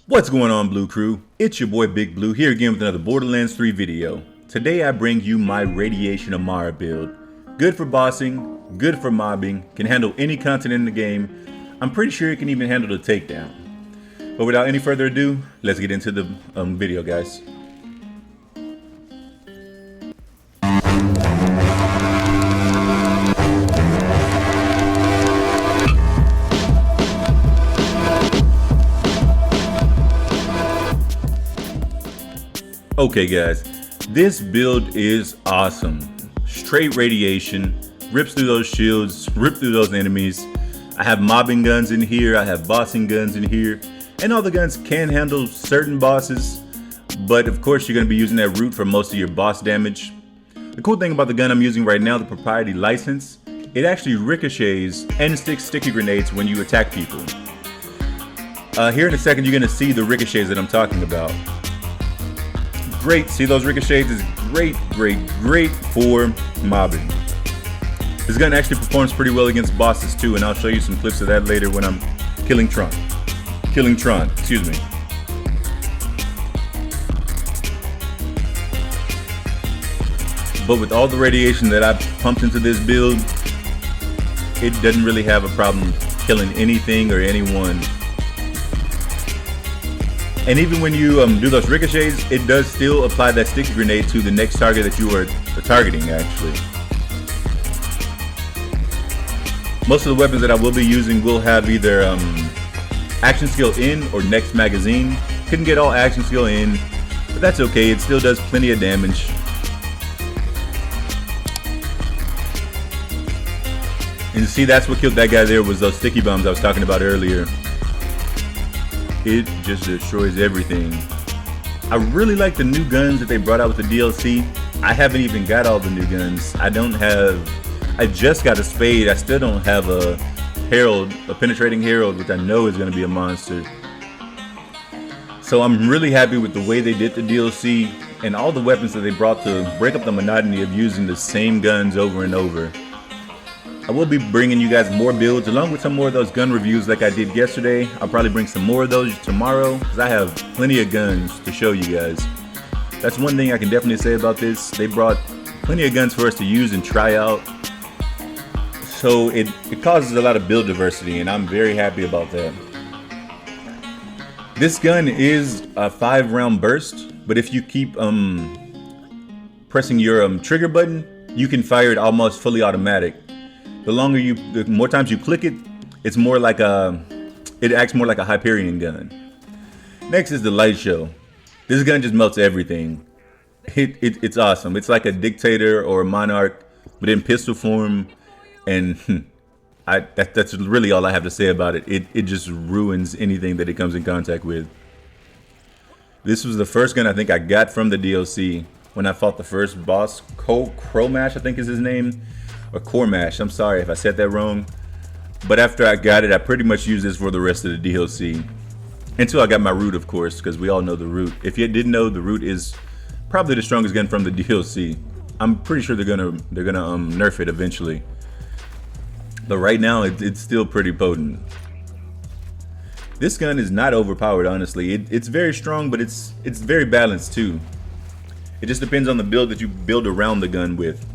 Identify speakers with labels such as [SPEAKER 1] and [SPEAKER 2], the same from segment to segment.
[SPEAKER 1] What's going on, Blue Crew? It's your boy Big Blue here again with another Borderlands 3 video. Today I bring you my Radiation Amara build. Good for bossing, good for mobbing, can handle any content in the game. I'm pretty sure it can even handle the takedown. But without any further ado, let's get into the video, guys. Okay guys, this build is awesome. Straight radiation, rips through those shields, rip through those enemies. I have mobbing guns in here, I have bossing guns in here, and all the guns can handle certain bosses, but of course you're going to be using that root for most of your boss damage. The cool thing about the gun I'm using right now, the proprietary license, it actually ricochets and sticks sticky grenades when you attack people. Here in a second you're going to see the ricochets that I'm talking about. Great, see those ricochets is great for mobbing. This gun actually performs pretty well against bosses too, and I'll show you some clips of that later when I'm killing Tron, excuse me. But with all the radiation that I've pumped into this build, it doesn't really have a problem killing anything or anyone. And even when you do those ricochets, it does still apply that sticky grenade to the next target that you are targeting, actually. Most of the weapons that I will be using will have either action skill in or next magazine. Couldn't get all action skill in, but that's okay, it still does plenty of damage. And you see, that's what killed that guy there, was those sticky bombs I was talking about earlier. It just destroys everything. I really like the new guns that they brought out with the DLC. I haven't even got all the new guns. I just got a spade. I still don't have a herald, a penetrating herald, which I know is going to be a monster. So I'm really happy with the way they did the DLC and all the weapons that they brought to break up the monotony of using the same guns over and over. I will be bringing you guys more builds along with some more of those gun reviews like I did yesterday. I'll probably bring some more of those tomorrow because I have plenty of guns to show you guys. That's one thing I can definitely say about this. They brought plenty of guns for us to use and try out. So it causes a lot of build diversity, and I'm very happy about that. This gun is a 5-round burst, but if you keep pressing your trigger button, you can fire it almost fully automatic. The more times you click it, it acts more like a Hyperion gun. Next is the light show. This gun just melts everything. It's awesome. It's like a dictator or a monarch, but in pistol form, and that's really all I have to say about it. It just ruins anything that it comes in contact with. This was the first gun I think I got from the DLC when I fought the first boss, Cromash, I think is his name. Or Cormash, I'm sorry if I said that wrong. But after I got it, I pretty much used this for the rest of the DLC. Until I got my root, of course, because we all know the root. If you didn't know, the root is probably the strongest gun from the DLC. I'm pretty sure they're gonna nerf it eventually. But right now, it's still pretty potent. This gun is not overpowered, honestly. It's very strong, but it's very balanced too. It just depends on the build that you build around the gun with.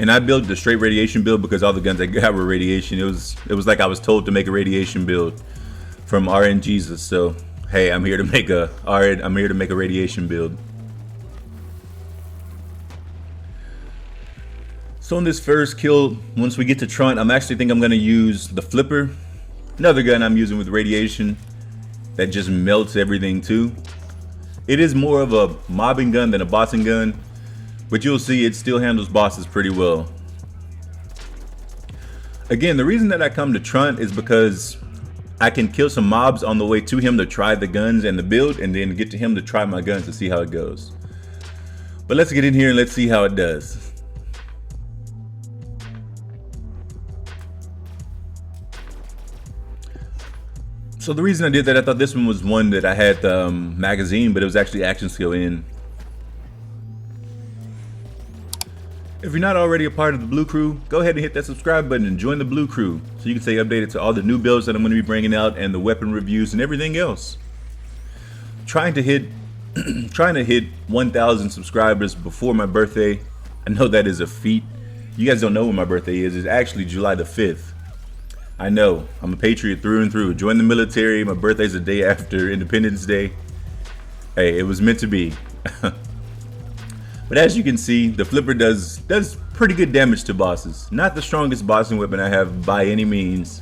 [SPEAKER 1] And I built the straight radiation build because all the guns I got were radiation. It was like I was told to make a radiation build from RNGesus. So hey, I'm here to make a radiation build. So in this first kill, once we get to Tron, I'm actually think I'm gonna use the flipper, another gun I'm using with radiation that just melts everything too. It is more of a mobbing gun than a bossing gun, but you'll see it still handles bosses pretty well. Again, the reason that I come to Trunt is because I can kill some mobs on the way to him to try the guns and the build, and then get to him to try my guns to see how it goes. But let's get in here and let's see how it does. So the reason I did that, I thought this one was one that I had the magazine, but it was actually action skill in. If you're not already a part of the Blue Crew, go ahead and hit that subscribe button and join the Blue Crew so you can stay updated to all the new builds that I'm going to be bringing out and the weapon reviews and everything else. Trying to hit 1,000 subscribers before my birthday. I know that is a feat. You guys don't know when my birthday is. It's actually July the 5th. I know. I'm a patriot through and through. Joined the military. My birthday's the day after Independence Day. Hey, it was meant to be. But as you can see, the flipper does pretty good damage to bosses. Not the strongest bossing weapon I have by any means,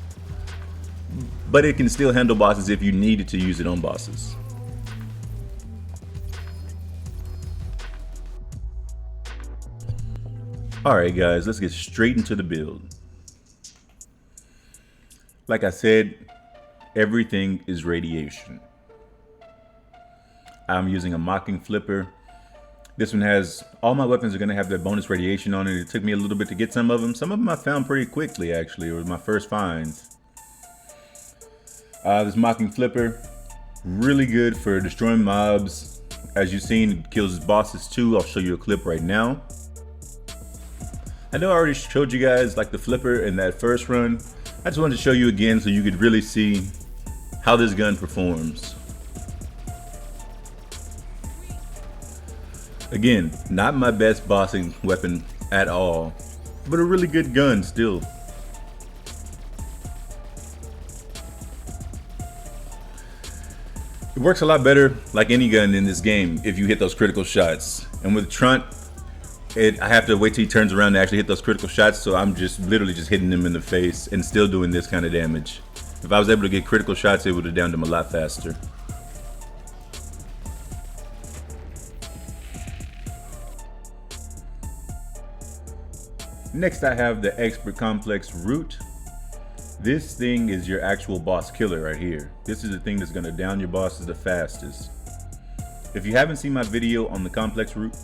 [SPEAKER 1] but it can still handle bosses if you needed to use it on bosses. Alright guys, let's get straight into the build. Like I said, everything is radiation. I'm using a mocking flipper. This one has, all my weapons are going to have their bonus radiation on it. It took me a little bit to get some of them. Some of them I found pretty quickly actually. It was my first finds. This mocking flipper, really good for destroying mobs. As you've seen, it kills bosses too. I'll show you a clip right now. I know I already showed you guys like the flipper in that first run. I just wanted to show you again so you could really see how this gun performs. Again, not my best bossing weapon at all, but a really good gun still. It works a lot better like any gun in this game if you hit those critical shots. And with Trunt, I have to wait till he turns around to actually hit those critical shots, so I'm just literally just hitting him in the face and still doing this kind of damage. If I was able to get critical shots, it would have downed him a lot faster. Next I have the Expert Complex Root. This thing is your actual boss killer right here. This is the thing that's going to down your bosses the fastest. If you haven't seen my video on the Complex Root,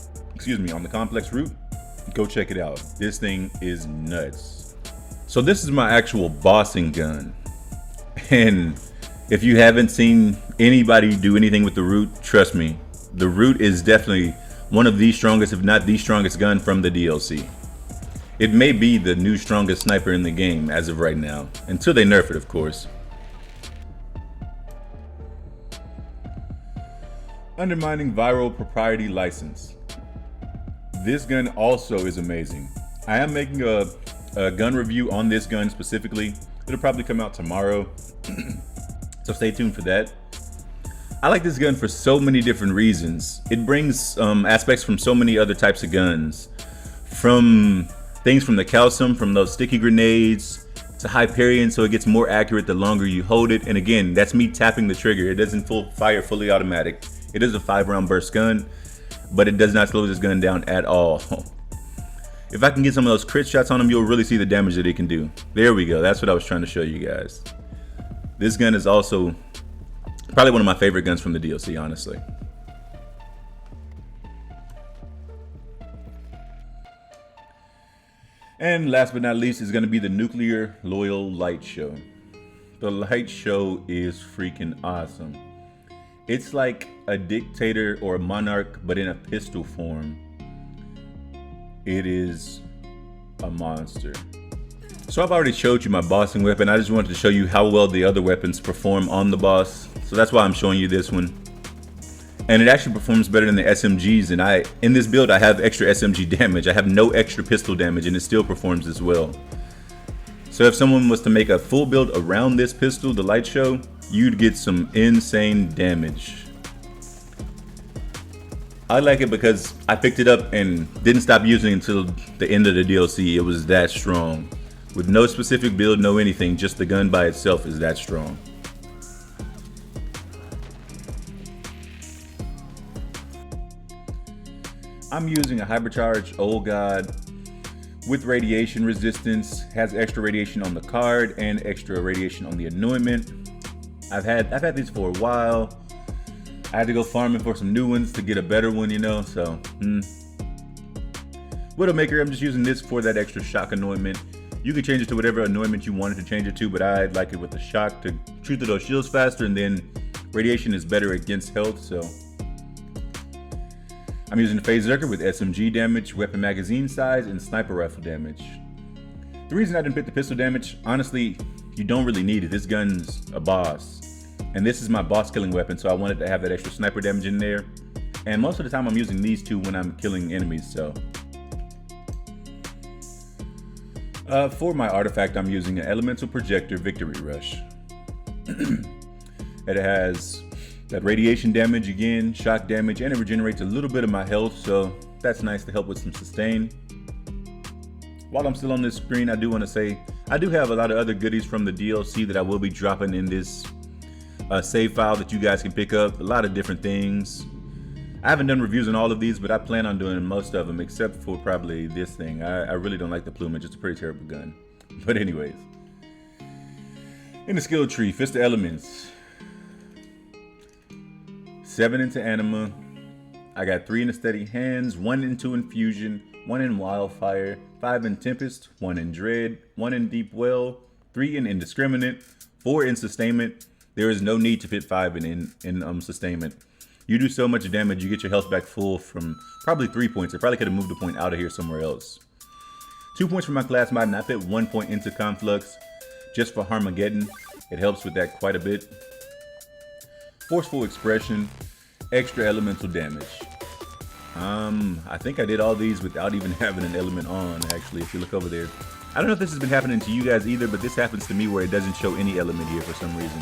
[SPEAKER 1] go check it out. This thing is nuts. So this is my actual bossing gun. And if you haven't seen anybody do anything with the Root, trust me, the Root is definitely one of the strongest, if not the strongest gun from the DLC. It may be the new strongest sniper in the game as of right now, until they nerf it, of course. Undermining Viral Propriety License. This gun also is amazing. I am making a gun review on this gun specifically. It'll probably come out tomorrow, so stay tuned for that. I like this gun for so many different reasons. It brings aspects from so many other types of guns. From things from the calcium, from those sticky grenades, to Hyperion, so it gets more accurate the longer you hold it. And again, that's me tapping the trigger. It doesn't fire fully automatic. It is a 5-round burst gun, but it does not slow this gun down at all. If I can get some of those crit shots on him, you'll really see the damage that it can do. There we go. That's what I was trying to show you guys. This gun is also probably one of my favorite guns from the DLC, honestly. And last but not least is going to be the Nuclear Loyal Light Show. The light show is freaking awesome. It's like a dictator or a monarch, but in a pistol form. It is a monster. So I've already showed you my bossing weapon. I just wanted to show you how well the other weapons perform on the boss. So that's why I'm showing you this one. And it actually performs better than the SMGs, and in this build I have extra SMG damage. I have no extra pistol damage, and it still performs as well. So if someone was to make a full build around this pistol, the light show, you'd get some insane damage. I like it because I picked it up and didn't stop using it until the end of the DLC. It was that strong. With no specific build, no anything, just the gun by itself is that strong. I'm using a hypercharged Old God with radiation resistance, has extra radiation on the card and extra radiation on the anointment. I've had these for a while. I had to go farming for some new ones to get a better one, you know, so Widowmaker, I'm just using this for that extra shock anointment. You can change it to whatever anointment you wanted to change it to, but I like it with the shock to shoot through those shields faster, and then radiation is better against health, so I'm using the Berserker with SMG damage, weapon magazine size, and sniper rifle damage. The reason I didn't pick the pistol damage, honestly, you don't really need it. This gun's a boss. And this is my boss killing weapon, so I wanted to have that extra sniper damage in there. And most of the time I'm using these two when I'm killing enemies, so. For my artifact, I'm using an Elemental Projector Victory Rush. It has that radiation damage again, shock damage, and it regenerates a little bit of my health, so that's nice to help with some sustain. While I'm still on this screen, I do want to say, I do have a lot of other goodies from the DLC that I will be dropping in this save file that you guys can pick up. A lot of different things. I haven't done reviews on all of these, but I plan on doing most of them, except for probably this thing. I really don't like the plumage. It's a pretty terrible gun. But anyways. In the skill tree, Fist of Elements. 7 into Anima. I got 3 in the Steady Hands, 1 into Infusion, 1 in Wildfire, 5 in Tempest, 1 in Dread, 1 in Deep Well, 3 in Indiscriminate, 4 in Sustainment. There is no need to fit 5 in Sustainment. You do so much damage, you get your health back full from probably 3 points. I probably could have moved a point out of here somewhere else. 2 points for my class mod, and I fit 1 point into Conflux just for Harmageddon. It helps with that quite a bit. Forceful Expression, extra elemental damage. I think I did all these without even having an element on, actually, if you look over there. I don't know if this has been happening to you guys either, but this happens to me where it doesn't show any element here for some reason.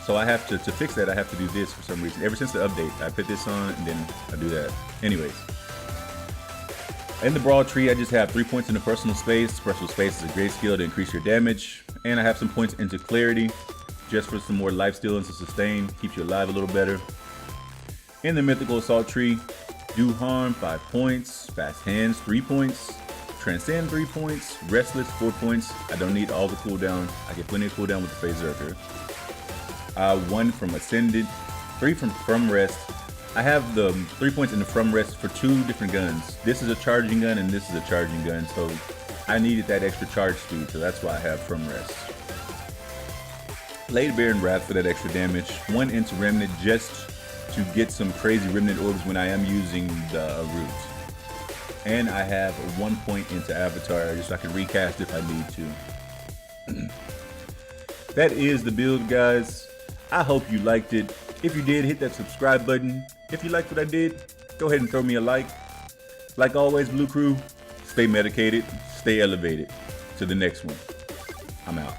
[SPEAKER 1] So I have to fix that, I have to do this for some reason. Ever since the update, I put this on and then I do that. Anyways. In the Brawl tree, I just have 3 points into Personal Space. Personal Space is a great skill to increase your damage. And I have some points into Clarity, just for some more lifesteal and to sustain. Keeps you alive a little better. In the Mythical Assault tree, Do Harm, 5 points. Fast Hands, 3 points. Transcend, 3 points. Restless, 4 points. I don't need all the cooldown. I get plenty of cooldown with the Berserker. 1 from Ascended, 3 from Rest. I have the 3 points in the From Rest for 2 different guns. This is a charging gun and this is a charging gun, so I needed that extra charge speed, so that's why I have From Rest. Blade Bear and Wrath for that extra damage. 1 into Remnant just to get some crazy Remnant orbs when I am using the route. And I have 1 point into Avatar, just so I can recast if I need to. That is the build, guys. I hope you liked it. If you did, hit that subscribe button. If you liked what I did, go ahead and throw me a like. Like always, Blue Crew, stay medicated, stay elevated. To the next one. I'm out.